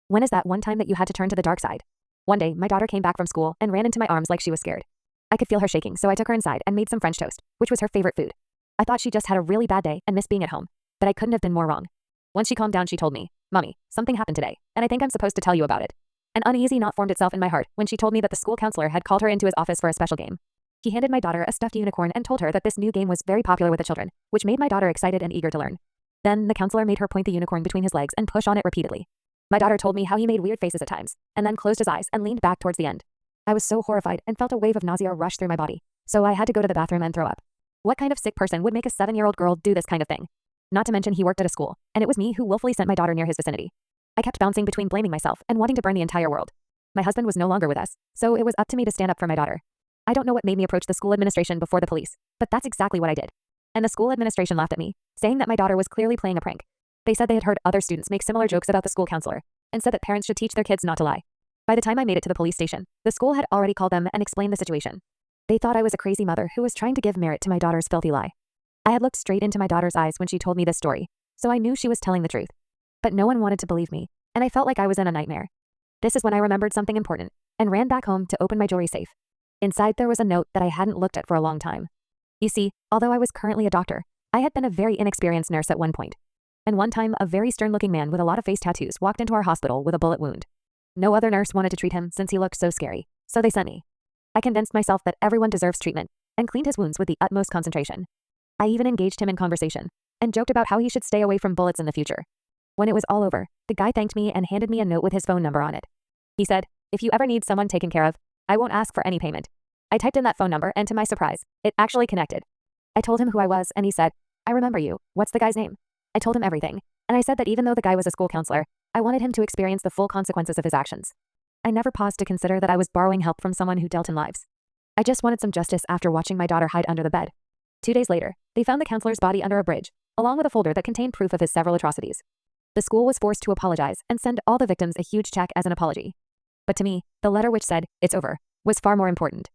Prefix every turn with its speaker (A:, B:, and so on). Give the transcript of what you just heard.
A: When is that one time that you had to turn to the dark side? One day, my daughter came back from school and ran into my arms like she was scared. I could feel her shaking, so I took her inside and made some French toast, which was her favorite food. I thought she just had a really bad day and missed being at home, but I couldn't have been more wrong. Once she calmed down, she told me, "Mommy, something happened today, and I think I'm supposed to tell you about it." An uneasy knot formed itself in my heart when she told me that the school counselor had called her into his office for a special game. He handed my daughter a stuffed unicorn and told her that this new game was very popular with the children, which made my daughter excited and eager to learn. Then, the counselor made her point the unicorn between his legs and push on it repeatedly. My daughter told me how he made weird faces at times, and then closed his eyes and leaned back towards the end. I was so horrified and felt a wave of nausea rush through my body, so I had to go to the bathroom and throw up. What kind of sick person would make a 7-year-old girl do this kind of thing? Not to mention he worked at a school, and it was me who willfully sent my daughter near his vicinity. I kept bouncing between blaming myself and wanting to burn the entire world. My husband was no longer with us, so it was up to me to stand up for my daughter. I don't know what made me approach the school administration before the police, but that's exactly what I did. And the school administration laughed at me, saying that my daughter was clearly playing a prank. They said they had heard other students make similar jokes about the school counselor, and said that parents should teach their kids not to lie. By the time I made it to the police station, the school had already called them and explained the situation. They thought I was a crazy mother who was trying to give merit to my daughter's filthy lie. I had looked straight into my daughter's eyes when she told me this story, so I knew she was telling the truth. But no one wanted to believe me, and I felt like I was in a nightmare. This is when I remembered something important, and ran back home to open my jewelry safe. Inside there was a note that I hadn't looked at for a long time. You see, although I was currently a doctor, I had been a very inexperienced nurse at one point. And one time, a very stern-looking man with a lot of face tattoos walked into our hospital with a bullet wound. No other nurse wanted to treat him since he looked so scary, so they sent me. I convinced myself that everyone deserves treatment, and cleaned his wounds with the utmost concentration. I even engaged him in conversation, and joked about how he should stay away from bullets in the future. When it was all over, the guy thanked me and handed me a note with his phone number on it. He said, "If you ever need someone taken care of, I won't ask for any payment." I typed in that phone number, and to my surprise, it actually connected. I told him who I was, and he said, "I remember you. What's the guy's name?" I told him everything, and I said that even though the guy was a school counselor, I wanted him to experience the full consequences of his actions. I never paused to consider that I was borrowing help from someone who dealt in lives. I just wanted some justice after watching my daughter hide under the bed. 2 days later, they found the counselor's body under a bridge, along with a folder that contained proof of his several atrocities. The school was forced to apologize and send all the victims a huge check as an apology. But to me, the letter which said, "It's over," was far more important.